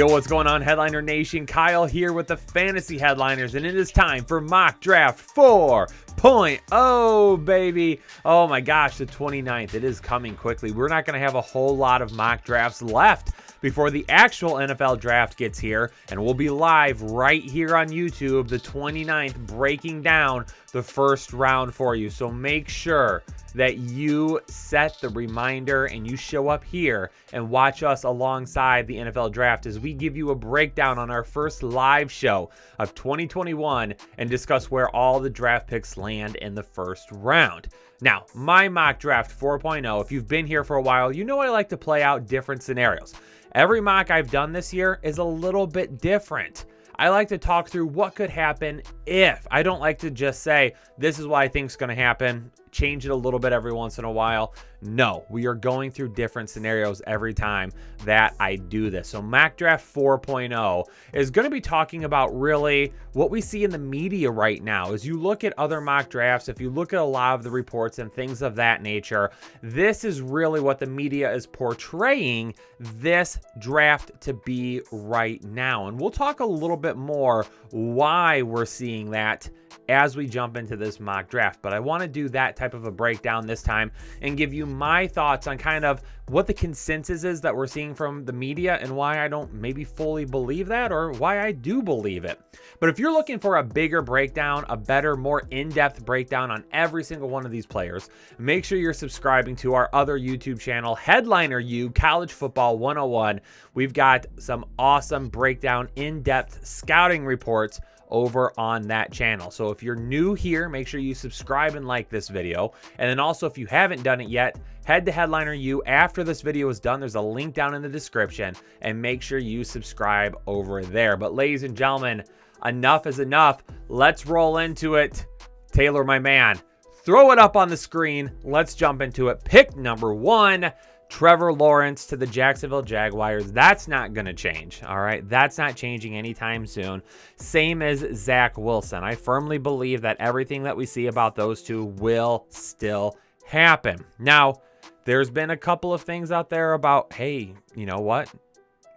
Yo, what's going on, Headliner Nation? Kyle here with the Fantasy Headliners, and it is time for Mock Draft 4.0, baby. Oh my gosh, the 29th. It is coming quickly. We're not going to have a whole lot of mock drafts left before the actual NFL draft gets here, and we'll be live right here on YouTube, the 29th, breaking down the first round for you. So make sure that you set the reminder and you show up here and watch us alongside the NFL draft as we give you a breakdown on our first live show of 2021 and discuss where all the draft picks land in the first round. Now, my mock draft 4.0, if you've been here for a while, you know I like to play out different scenarios. Every mock I've done this year is a little bit different. I like to talk through what could happen if. I don't like to just say, this is what I think is going to happen, change it a little bit every once in a while. No, we are going through different scenarios every time that I do this. So Mock Draft 4.0 is going to be talking about really what we see in the media right now. As you look at other mock drafts, if you look at a lot of the reports and things of that nature, this is really what the media is portraying this draft to be right now. And we'll talk a little bit more why we're seeing that as we jump into this mock draft. But I want to do that type of a breakdown this time and give you my thoughts on kind of what the consensus is that we're seeing from the media and why I don't maybe fully believe that or why I do believe it. But if you're looking for a bigger breakdown, a better, more in-depth breakdown on every single one of these players, make sure you're subscribing to our other YouTube channel, Headliner U, College Football 101. We've got some awesome breakdown, in-depth scouting reports over on that channel. So if you're new here, make sure you subscribe and like this video. And then also, if you haven't done it yet, head to Headliner U after this video is done. There's a link down in the description and make sure you subscribe over there. But ladies and gentlemen, enough is enough. Let's roll into it. Taylor, my man, throw it up on the screen. Let's jump into it. Pick number 1. Trevor Lawrence to the Jacksonville Jaguars. That's not going to change, all right? That's not changing anytime soon. Same as Zach Wilson. I firmly believe that everything that we see about those two will still happen. Now, there's been a couple of things out there about, hey, you know what?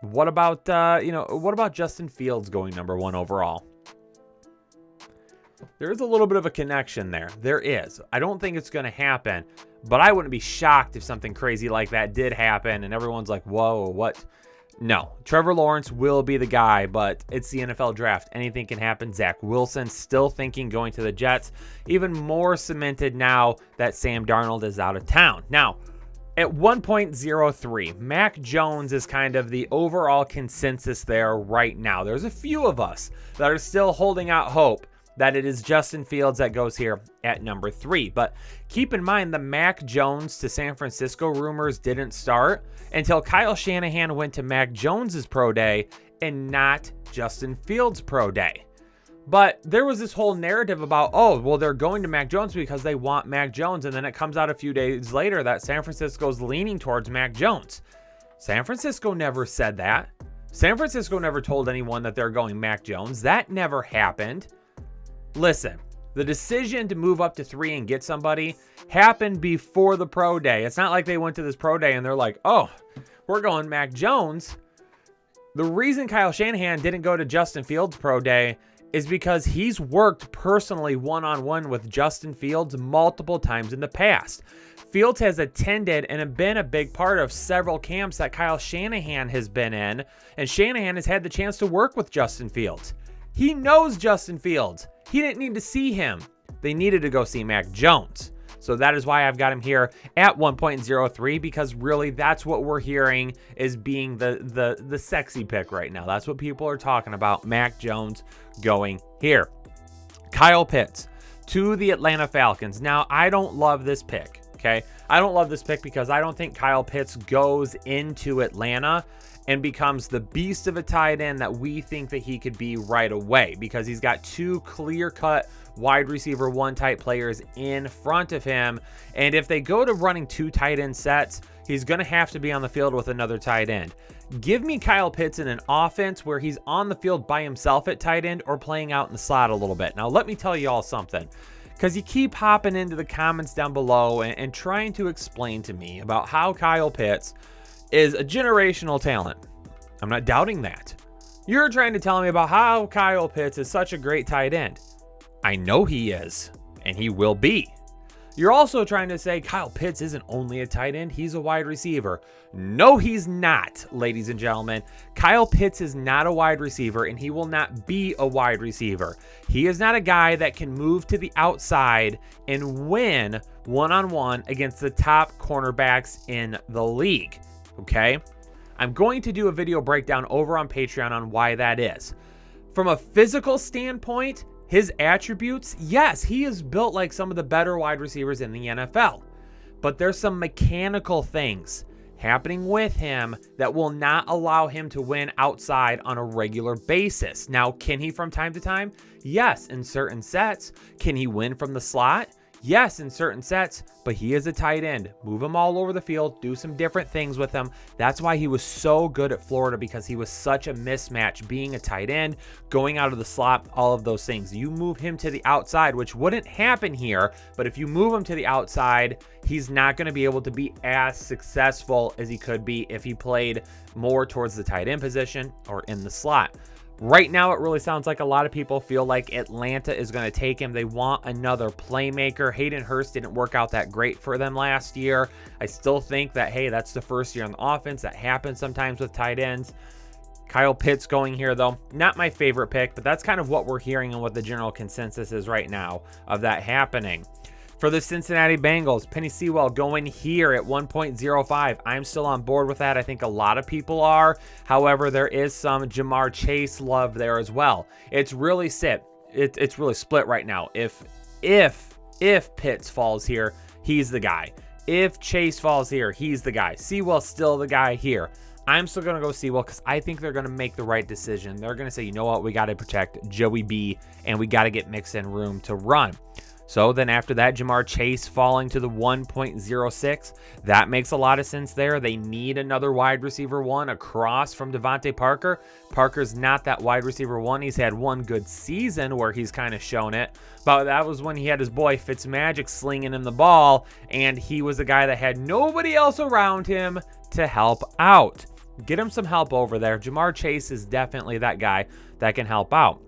What about, what about Justin Fields going number 1 overall? There is a little bit of a connection there. There is. I don't think it's going to happen, but I wouldn't be shocked if something crazy like that did happen and everyone's like, whoa, what? No, Trevor Lawrence will be the guy, but it's the NFL draft. Anything can happen. Zach Wilson still thinking going to the Jets, even more cemented now that Sam Darnold is out of town. Now, at 1.03, Mac Jones is kind of the overall consensus there right now. There's a few of us that are still holding out hope that it is Justin Fields that goes here at number 3. But keep in mind, the Mac Jones to San Francisco rumors didn't start until Kyle Shanahan went to Mac Jones's pro day and not Justin Fields' pro day. But there was this whole narrative about, oh, well, they're going to Mac Jones because they want Mac Jones. And then it comes out a few days later that San Francisco's leaning towards Mac Jones. San Francisco never said that. San Francisco never told anyone that they're going Mac Jones. That never happened. Listen, the decision to move up to 3 and get somebody happened before the pro day. It's not like they went to this pro day and they're like, oh, we're going Mac Jones. The reason Kyle Shanahan didn't go to Justin Fields' pro day is because he's worked personally one-on-one with Justin Fields multiple times in the past. Fields has attended and been a big part of several camps that Kyle Shanahan has been in, and Shanahan has had the chance to work with Justin Fields. He knows Justin Fields. He didn't need to see him. They needed to go see Mac Jones. So that is why I've got him here at 1.03, because really that's what we're hearing is being the sexy pick right now. That's what people are talking about. Mac Jones going here. Kyle Pitts to the Atlanta Falcons. Now, I don't love this pick, okay? I don't love this pick because I don't think Kyle Pitts goes into Atlanta and becomes the beast of a tight end that we think that he could be right away, because he's got 2 clear-cut wide receiver 1 type players in front of him. And if they go to running 2 tight end sets, he's going to have to be on the field with another tight end. Give me Kyle Pitts in an offense where he's on the field by himself at tight end or playing out in the slot a little bit. Now, let me tell you all something, because you keep hopping into the comments down below and trying to explain to me about how Kyle Pitts is a generational talent. I'm not doubting that. You're trying to tell me about how Kyle Pitts is such a great tight end. I know he is, and he will be. You're also trying to say Kyle Pitts isn't only a tight end, he's a wide receiver. No, he's not, ladies and gentlemen. Kyle Pitts is not a wide receiver, and he will not be a wide receiver. He is not a guy that can move to the outside and win one-on-one against the top cornerbacks in the league, okay? I'm going to do a video breakdown over on Patreon on why that is. From a physical standpoint, his attributes, yes, he is built like some of the better wide receivers in the NFL. But there's some mechanical things happening with him that will not allow him to win outside on a regular basis. Now, can he from time to time? Yes, in certain sets. Can he win from the slot? Yes, in certain sets, but he is a tight end. Move him all over the field, do some different things with him. That's why he was so good at Florida, because he was such a mismatch being a tight end, going out of the slot, all of those things. You move him to the outside, which wouldn't happen here, but if you move him to the outside, he's not going to be able to be as successful as he could be if he played more towards the tight end position or in the slot. Right now, it really sounds like a lot of people feel like Atlanta is going to take him. They want another playmaker. Hayden Hurst didn't work out that great for them last year. I still think that, hey, that's the first year on the offense. That happens sometimes with tight ends. Kyle Pitts going here, though, not my favorite pick, but that's kind of what we're hearing and what the general consensus is right now of that happening. For the Cincinnati Bengals, Penny Sewell going here at 1.05. I'm still on board with that. I think a lot of people are. However, there is some Jamar Chase love there as well. It's really it's really split right now. If Pitts falls here, he's the guy. If Chase falls here, he's the guy. Sewell's still the guy here. I'm still going to go Sewell because I think they're going to make the right decision. They're going to say, you know what, we got to protect Joey B, and we got to get Mixon room to run. So then after that, Jamar Chase falling to the 1.06. That makes a lot of sense there. They need another wide receiver one across from Devontae Parker. Parker's not that wide receiver one. He's had one good season where he's kind of shown it. But that was when he had his boy Fitzmagic slinging him the ball, and he was a guy that had nobody else around him to help out. Get him some help over there. Jamar Chase is definitely that guy that can help out.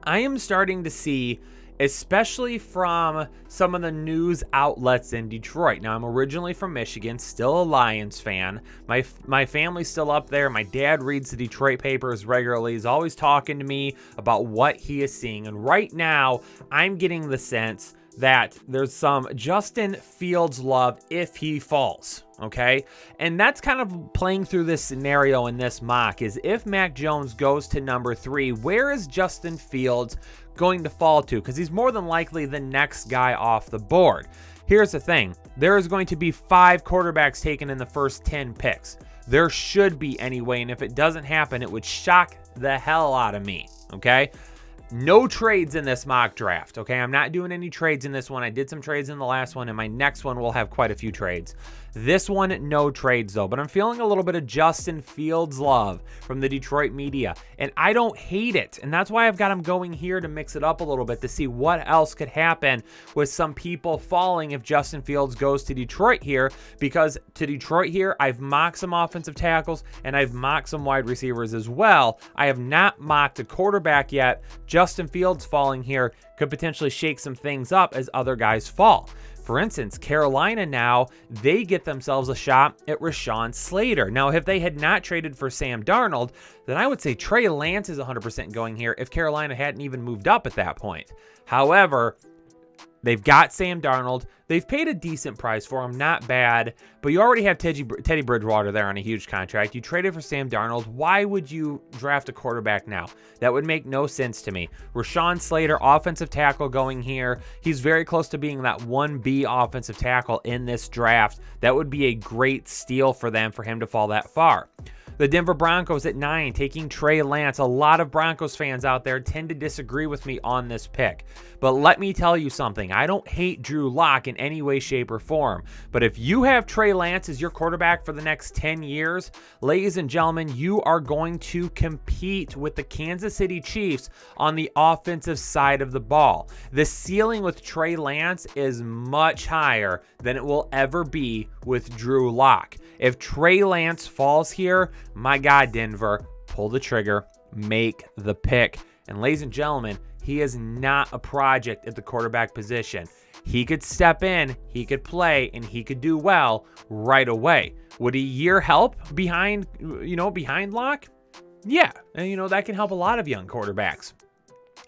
I am starting to see, especially from some of the news outlets in Detroit. Now, I'm originally from Michigan, still a Lions fan. My family's still up there. My dad reads the Detroit papers regularly. He's always talking to me about what he is seeing. And right now, I'm getting the sense that there's some Justin Fields love if he falls, okay? And that's kind of playing through this scenario in this mock is if Mac Jones goes to number 3, where is Justin Fields going to fall to? Because he's more than likely the next guy off the board. Here's the thing. There is going to be 5 quarterbacks taken in the first 10 picks. There should be anyway, and if it doesn't happen, it would shock the hell out of me, okay? No trades in this mock draft, okay? I'm not doing any trades in this one. I did some trades in the last one, and my next one will have quite a few trades. This one, no trades, though. But I'm feeling a little bit of Justin Fields love from the Detroit media, and I don't hate it. And that's why I've got him going here to mix it up a little bit to see what else could happen with some people falling if Justin Fields goes to Detroit here. Because to Detroit here, I've mocked some offensive tackles, and I've mocked some wide receivers as well. I have not mocked a quarterback yet. Justin Fields falling here could potentially shake some things up as other guys fall. For instance, Carolina now, they get themselves a shot at Rashawn Slater. Now, if they had not traded for Sam Darnold, then I would say Trey Lance is 100% going here if Carolina hadn't even moved up at that point. However, they've got Sam Darnold. They've paid a decent price for him, not bad, but you already have Teddy Bridgewater there on a huge contract. You traded for Sam Darnold. Why would you draft a quarterback now? That would make no sense to me. Rashawn Slater, offensive tackle going here. He's very close to being that 1B offensive tackle in this draft. That would be a great steal for them for him to fall that far. The Denver Broncos at 9, taking Trey Lance. A lot of Broncos fans out there tend to disagree with me on this pick. But let me tell you something. I don't hate Drew Lock in any way, shape, or form. But if you have Trey Lance as your quarterback for the next 10 years, ladies and gentlemen, you are going to compete with the Kansas City Chiefs on the offensive side of the ball. The ceiling with Trey Lance is much higher than it will ever be with Drew Lock. If Trey Lance falls here, my God, Denver, pull the trigger, make the pick. And ladies and gentlemen, he is not a project at the quarterback position. He could step in, he could play, and he could do well right away. Would a year help behind Locke? Yeah, and that can help a lot of young quarterbacks.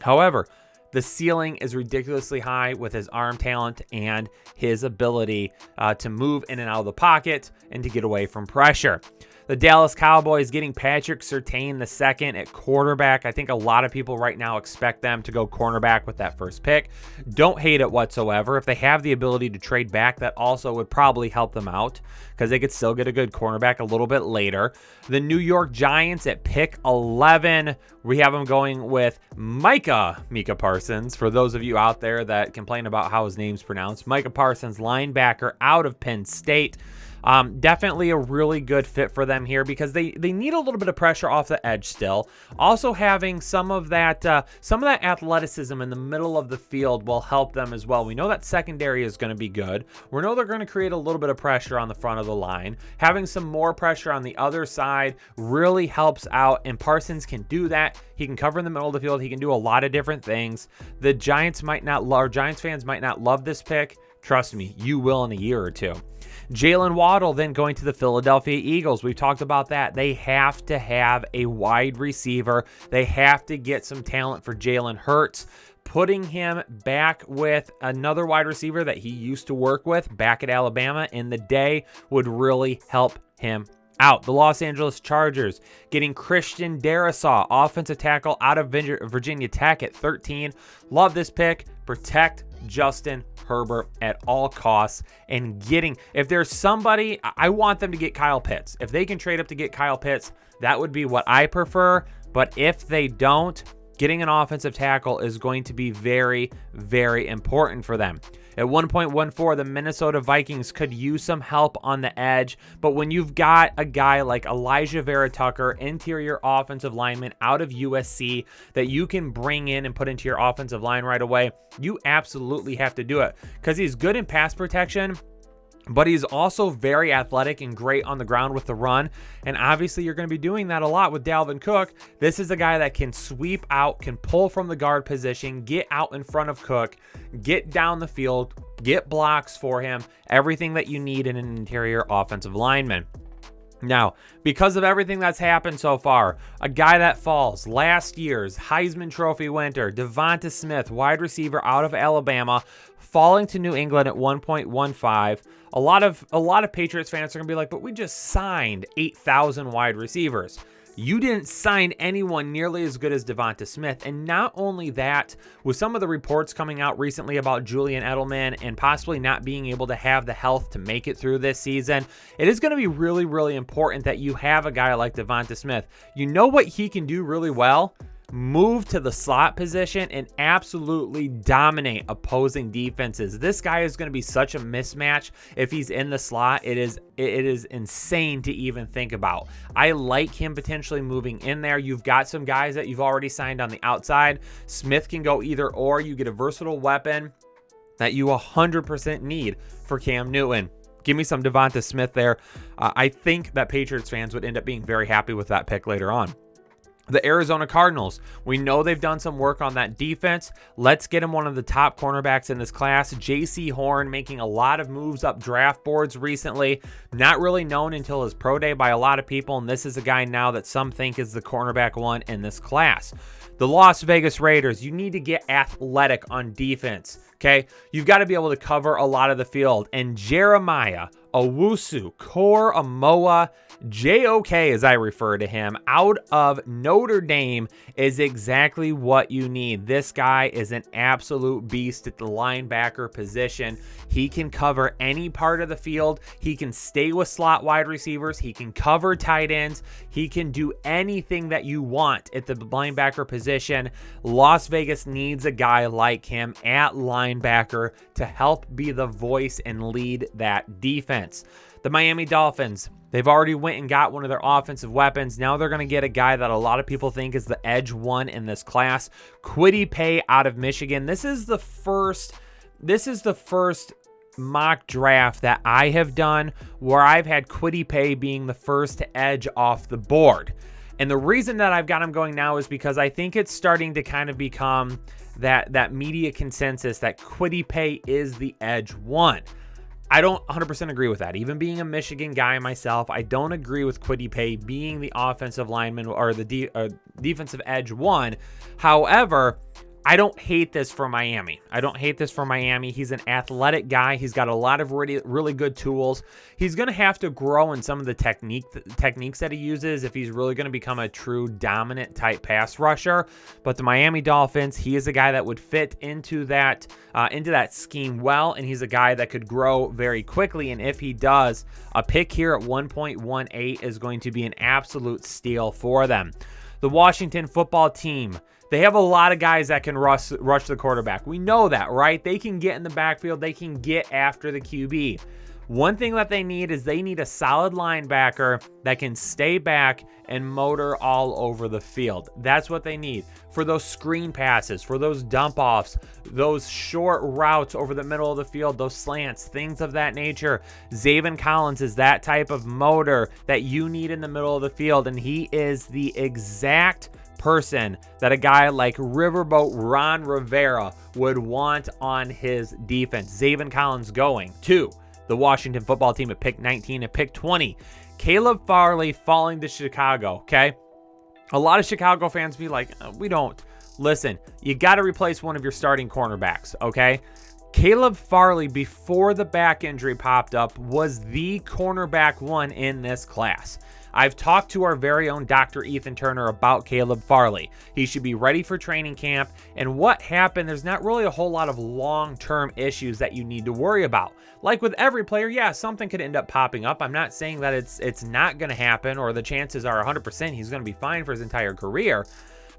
However, the ceiling is ridiculously high with his arm talent and his ability to move in and out of the pocket and to get away from pressure. The Dallas Cowboys getting Patrick Surtain II at quarterback. I think a lot of people right now expect them to go cornerback with that first pick. Don't hate it whatsoever. If they have the ability to trade back, that also would probably help them out because they could still get a good cornerback a little bit later. The New York Giants at pick 11. We have them going with Micah Parsons. For those of you out there that complain about how his name's pronounced, Micah Parsons, linebacker out of Penn State. Definitely a really good fit for them here because they need a little bit of pressure off the edge still. Also having some of that athleticism in the middle of the field will help them as well. We know that secondary is going to be good. We know they're going to create a little bit of pressure on the front of the line. Having some more pressure on the other side really helps out, and Parsons can do that. He can cover in the middle of the field. He can do a lot of different things. The Giants fans might not love this pick. Trust me, you will in a year or two. Jalen Waddle then going to the Philadelphia Eagles. We've talked about that. They have to have a wide receiver. They have to get some talent for Jalen Hurts. Putting him back with another wide receiver that he used to work with back at Alabama in the day would really help him out. The Los Angeles Chargers getting Christian Darrisaw, offensive tackle out of Virginia Tech at 13. Love this pick. Protect Justin Herbert at all costs, and if there's somebody, I want them to get Kyle Pitts. If they can trade up to get Kyle Pitts, that would be what I prefer. But if they don't, getting an offensive tackle is going to be very, very important for them. At 1.14, the Minnesota Vikings could use some help on the edge, but when you've got a guy like Elijah Vera Tucker, interior offensive lineman out of USC, that you can bring in and put into your offensive line right away, you absolutely have to do it because he's good in pass protection, but he's also very athletic and great on the ground with the run. And obviously you're going to be doing that a lot with Dalvin Cook. This is a guy that can sweep out, can pull from the guard position, get out in front of Cook, get down the field, get blocks for him, everything that you need in an interior offensive lineman. Now, because of everything that's happened so far, a guy that falls, last year's Heisman Trophy winner, Devonta Smith, wide receiver out of Alabama, falling to New England at 1.15. A lot of Patriots fans are going to be like, but we just signed 8,000 wide receivers. You didn't sign anyone nearly as good as Devonta Smith. And not only that, with some of the reports coming out recently about Julian Edelman and possibly not being able to have the health to make it through this season, it is going to be really, really important that you have a guy like Devonta Smith. You know what he can do really well? Move to the slot position and absolutely dominate opposing defenses. This guy is going to be such a mismatch if he's in the slot. It is insane to even think about. I like him potentially moving in there. You've got some guys that you've already signed on the outside. Smith can go either or. You get a versatile weapon that you 100% need for Cam Newton. Give me some Devonta Smith there. I think that Patriots fans would end up being very happy with that pick later on. The Arizona Cardinals, we know they've done some work on that defense. Let's get him one of the top cornerbacks in this class. J.C. Horn making a lot of moves up draft boards recently. Not really known until his pro day by a lot of people, and this is a guy now that some think is the cornerback one in this class. The Las Vegas Raiders, you need to get athletic on defense, okay? You've got to be able to cover a lot of the field. And Jeremiah Owusu-Koramoah, JOK as I refer to him, out of Notre Dame is exactly what you need. This guy is an absolute beast at the linebacker position. He can cover any part of the field. He can stay with slot wide receivers. He can cover tight ends. He can do anything that you want at the linebacker position. Las Vegas needs a guy like him at linebacker to help be the voice and lead that defense. The Miami Dolphins, they've already went and got one of their offensive weapons. Now they're going to get a guy that a lot of people think is the edge one in this class. Kwity Paye out of Michigan. This is the first mock draft that I have done where I've had Kwity Paye being the first edge off the board. And the reason that I've got him going now is because I think it's starting to kind of become that media consensus that Kwity Paye is the edge one. I don't 100% agree with that. Even being a Michigan guy myself, I don't agree with Kwity Paye being the offensive lineman or the defensive edge one. However, I don't hate this for Miami. He's an athletic guy. He's got a lot of really good tools. He's going to have to grow in some of the techniques that he uses if he's really going to become a true dominant type pass rusher. But the Miami Dolphins, he is a guy that would fit into that scheme well, and he's a guy that could grow very quickly. And if he does, a pick here at 1.18 is going to be an absolute steal for them. The Washington football team, they have a lot of guys that can rush the quarterback. We know that, right? They can get in the backfield. They can get after the QB. One thing that they need is they need a solid linebacker that can stay back and motor all over the field. That's what they need for those screen passes, for those dump offs, those short routes over the middle of the field, those slants, things of that nature. Zaven Collins is that type of motor that you need in the middle of the field, and he is the exact person that a guy like Riverboat Ron Rivera would want on his defense. Zaven Collins going to the Washington football team at pick 19 and pick 20. Caleb Farley falling to Chicago, okay? A lot of Chicago fans be like, we don't. Listen, you got to replace one of your starting cornerbacks, okay? Caleb Farley, before the back injury popped up, was the cornerback one in this class. I've talked to our very own Dr. Ethan Turner about Caleb Farley. He should be ready for training camp. And what happened, there's not really a whole lot of long-term issues that you need to worry about. Like with every player, yeah, something could end up popping up. I'm not saying that it's not going to happen or the chances are 100% he's going to be fine for his entire career.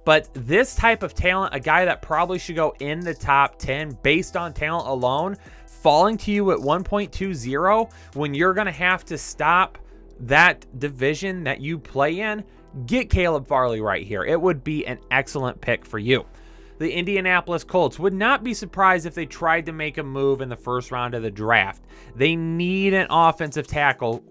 But this type of talent, a guy that probably should go in the top 10 based on talent alone, falling to you at 1.20 when you're going to have to stop that division that you play in, get Caleb Farley right here. It would be an excellent pick for you. The Indianapolis Colts would not be surprised if they tried to make a move in the first round of the draft. They need an offensive tackle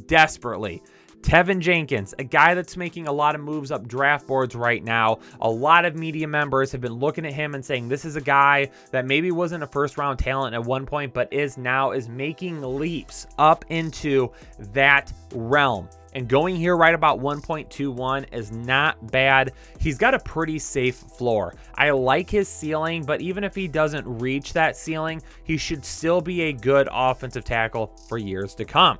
desperately. Tevin Jenkins, a guy that's making a lot of moves up draft boards right now. A lot of media members have been looking at him and saying this is a guy that maybe wasn't a first-round talent at one point, but is making leaps up into that realm. And going here right about 1.21 is not bad. He's got a pretty safe floor. I like his ceiling, but even if he doesn't reach that ceiling, he should still be a good offensive tackle for years to come.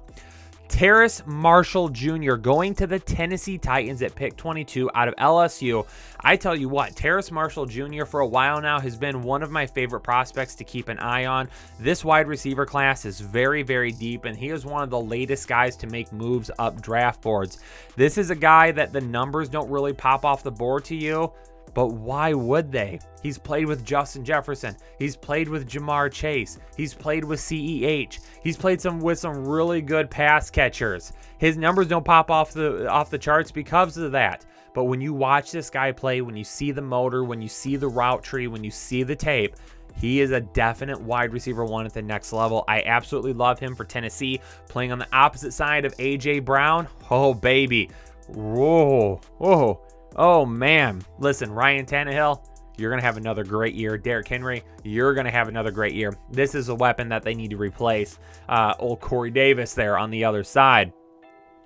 Terrace Marshall Jr. going to the Tennessee Titans at pick 22 out of LSU. I tell you what, Terrace Marshall Jr. for a while now has been one of my favorite prospects to keep an eye on. This wide receiver class is very, very deep, and he is one of the latest guys to make moves up draft boards. This is a guy that the numbers don't really pop off the board to you, but why would they? He's played with Justin Jefferson. He's played with Jamar Chase. He's played with CEH. He's played with some really good pass catchers. His numbers don't pop off the charts because of that. But when you watch this guy play, when you see the motor, when you see the route tree, when you see the tape, he is a definite wide receiver one at the next level. I absolutely love him for Tennessee, playing on the opposite side of A.J. Brown. Oh, baby. Whoa. Whoa. Oh, man. Listen, Ryan Tannehill, you're going to have another great year. Derrick Henry, you're going to have another great year. This is a weapon that they need to replace. Old Corey Davis there on the other side.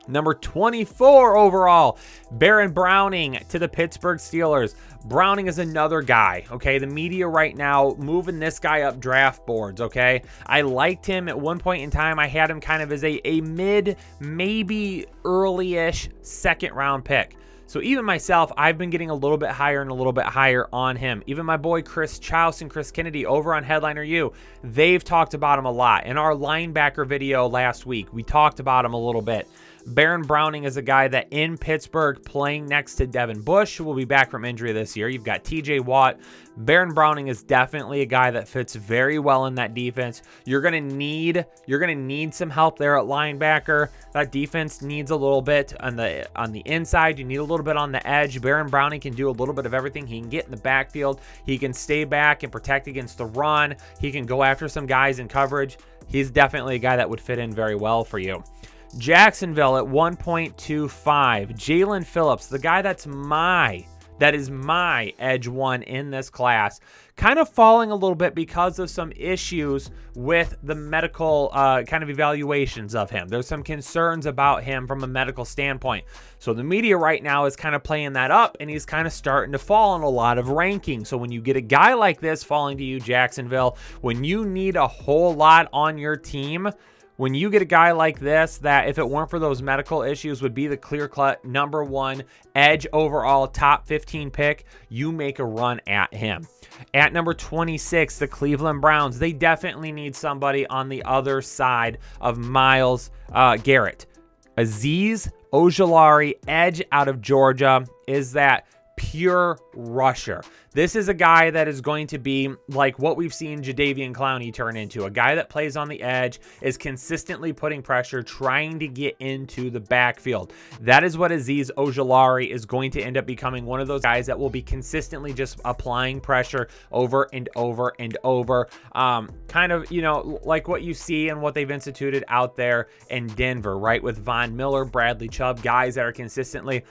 Number 24 overall, Baron Browning to the Pittsburgh Steelers. Browning is another guy, okay? The media right now moving this guy up draft boards, okay? I liked him at one point in time. I had him kind of as a mid, maybe early-ish second-round pick. So even myself, I've been getting a little bit higher and a little bit higher on him. Even my boy Chris Chouse and Chris Kennedy over on Headliner U, they've talked about him a lot. In our linebacker video last week, we talked about him a little bit. Baron Browning is a guy that in Pittsburgh playing next to Devin Bush, who will be back from injury this year. You've got TJ Watt. Baron Browning is definitely a guy that fits very well in that defense. You're gonna need some help there at linebacker. That defense needs a little bit on the inside. You need a little bit on the edge. Baron Browning can do a little bit of everything. He can get in the backfield. He can stay back and protect against the run. He can go after some guys in coverage. He's definitely a guy that would fit in very well for you. Jacksonville at 1.25. Jalen Phillips, the guy that is my edge one in this class, kind of falling a little bit because of some issues with the medical kind of evaluations of him. There's some concerns about him from a medical standpoint. So the media right now is kind of playing that up, and he's kind of starting to fall in a lot of rankings. So when you get a guy like this falling to you, Jacksonville, when you need a whole lot on your team, when you get a guy like this that, if it weren't for those medical issues, would be the clear-cut number one edge overall top 15 pick, you make a run at him. At number 26, the Cleveland Browns. They definitely need somebody on the other side of Myles Garrett. Azeez Ojulari, edge out of Georgia, is that pure rusher. This is a guy that is going to be like what we've seen Jadeveon Clowney turn into, a guy that plays on the edge, is consistently putting pressure, trying to get into the backfield. That is what Azeez Ojulari is going to end up becoming, one of those guys that will be consistently just applying pressure over and over and over. Kind of, like what you see and what they've instituted out there in Denver, right? With Von Miller, Bradley Chubb, guys that are consistently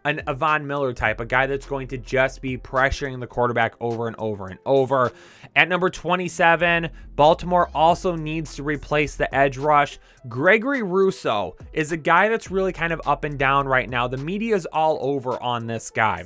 a Von Miller type, a guy that's going to just be pressuring the quarterback over and over and over. At number 27, Baltimore also needs to replace the edge rush. Gregory Rousseau is a guy that's really kind of up and down right now. The media is all over on this guy.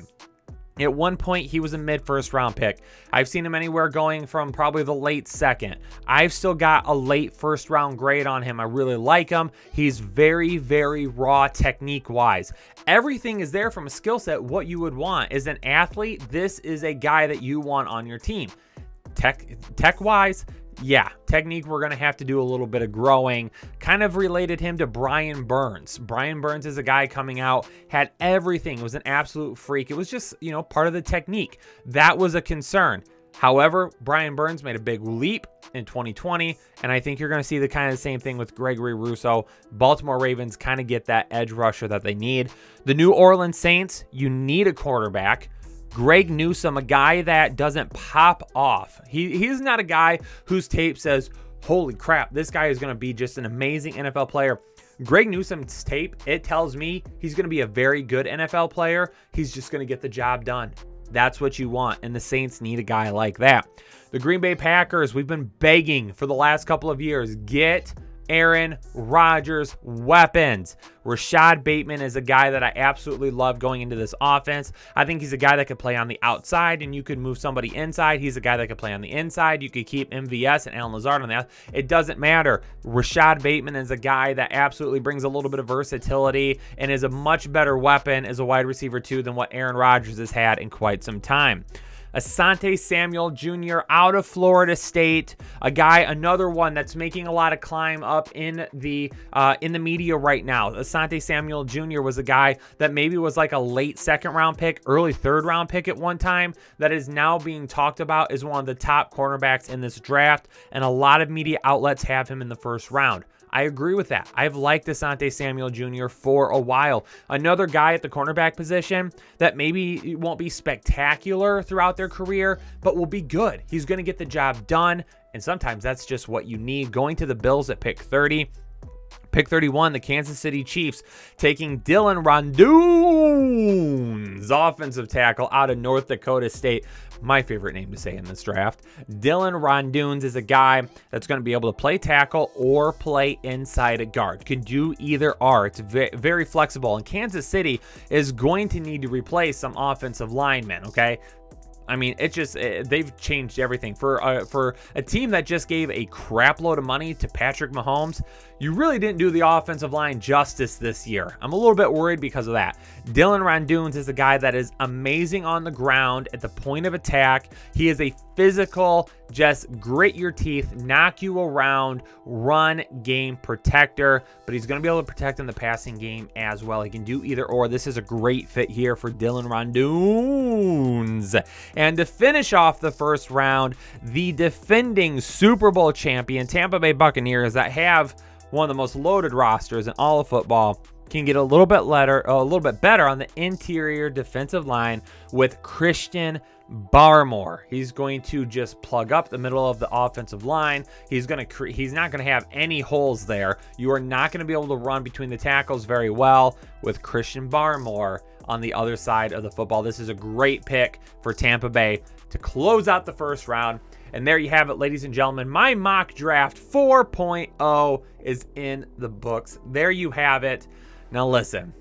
At one point, he was a mid-first round pick. I've seen him anywhere going from probably the late second. I've still got a late first round grade on him. I really like him. He's very, very raw technique-wise. Everything is there from a skill set. What you would want is an athlete. This is a guy that you want on your team. Tech-wise, yeah, technique, we're going to have to do a little bit of growing. Kind of related him to Brian Burns. Brian Burns is a guy coming out, had everything. It was an absolute freak. It was just, part of the technique. That was a concern. However, Brian Burns made a big leap in 2020, and I think you're going to see the kind of the same thing with Gregory Rousseau. Baltimore Ravens kind of get that edge rusher that they need. The New Orleans Saints, you need a quarterback. Greg Newsome, a guy that doesn't pop off. He's not a guy whose tape says, holy crap, this guy is going to be just an amazing NFL player. Greg Newsome's tape, it tells me he's going to be a very good NFL player. He's just going to get the job done. That's what you want, and the Saints need a guy like that. The Green Bay Packers, we've been begging for the last couple of years, get Aaron Rodgers weapons. Rashad Bateman is a guy that I absolutely love going into this offense. I think he's a guy that could play on the outside and you could move somebody inside. He's a guy that could play on the inside. You could keep MVS and Allen Lazard on that. It doesn't matter. Rashad Bateman is a guy that absolutely brings a little bit of versatility and is a much better weapon as a wide receiver too than what Aaron Rodgers has had in quite some time. Asante Samuel Jr. out of Florida State, a guy, another one that's making a lot of climb up in the media right now. Asante Samuel Jr. was a guy that maybe was like a late second round pick, early third round pick at one time, that is now being talked about as one of the top cornerbacks in this draft, and a lot of media outlets have him in the first round. I agree with that. I've liked Asante Samuel Jr. for a while. Another guy at the cornerback position that maybe won't be spectacular throughout their career, but will be good. He's going to get the job done, and sometimes that's just what you need. Going to the Bills at pick 30. Pick 31, the Kansas City Chiefs taking Dylan Rondunes, offensive tackle out of North Dakota State. My favorite name to say in this draft. Dylan Rondunes is a guy that's going to be able to play tackle or play inside a guard. Can do either or. It's very flexible. And Kansas City is going to need to replace some offensive linemen, okay? I mean, they've changed everything. For a team that just gave a crap load of money to Patrick Mahomes, you really didn't do the offensive line justice this year. I'm a little bit worried because of that. Dylan Rondunes is a guy that is amazing on the ground at the point of attack. He is a physical, just grit your teeth, knock you around, run game protector, but he's going to be able to protect in the passing game as well. He can do either or. This is a great fit here for Dylan Rondunes. And to finish off the first round, the defending Super Bowl champion Tampa Bay Buccaneers that have one of the most loaded rosters in all of football can get a little bit better on the interior defensive line with Christian Barmore. He's going to just plug up the middle of the offensive line. He's not going to have any holes there. You are not going to be able to run between the tackles very well with Christian Barmore on the other side of the football. This is a great pick for Tampa Bay to close out the first round. And there you have it, ladies and gentlemen. My mock draft 4.0 is in the books. There you have it. Now listen,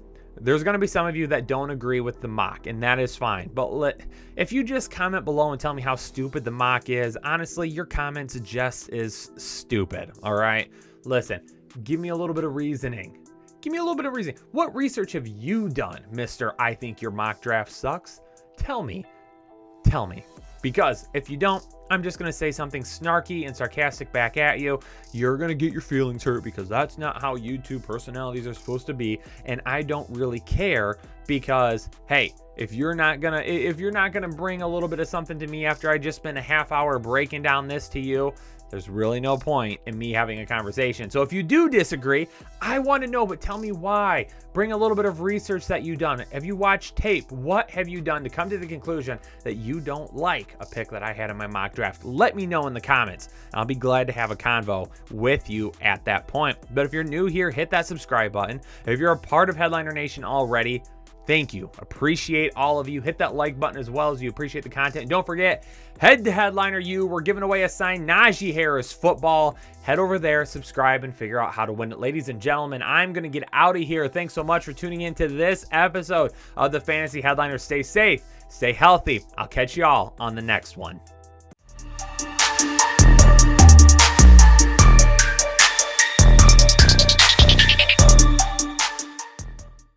there's going to be some of you that don't agree with the mock, and that is fine. But if you just comment below and tell me how stupid the mock is, honestly, your comments just is stupid, all right? Listen, give me a little bit of reasoning. Give me a little bit of reasoning. What research have you done, Mr. I think your mock draft sucks? Tell me. Tell me. Because if you don't, I'm just going to say something snarky and sarcastic back at you. You're going to get your feelings hurt because that's not how YouTube personalities are supposed to be. And I don't really care because, hey, if you're not going to bring a little bit of something to me after I just spent a half hour breaking down this to you, there's really no point in me having a conversation. So if you do disagree, I want to know, but tell me why. Bring a little bit of research that you've done. Have you watched tape? What have you done to come to the conclusion that you don't like a pick that I had in my mock draft? Let me know in the comments. I'll be glad to have a convo with you at that point. But if you're new here, hit that subscribe button. If you're a part of Headliner Nation already, thank you. Appreciate all of you. Hit that like button as well as you appreciate the content. And don't forget, head to Headliner U. We're giving away a signed Najee Harris football. Head over there, subscribe, and figure out how to win it. Ladies and gentlemen, I'm going to get out of here. Thanks so much for tuning in to this episode of the Fantasy Headliner. Stay safe, stay healthy. I'll catch you all on the next one.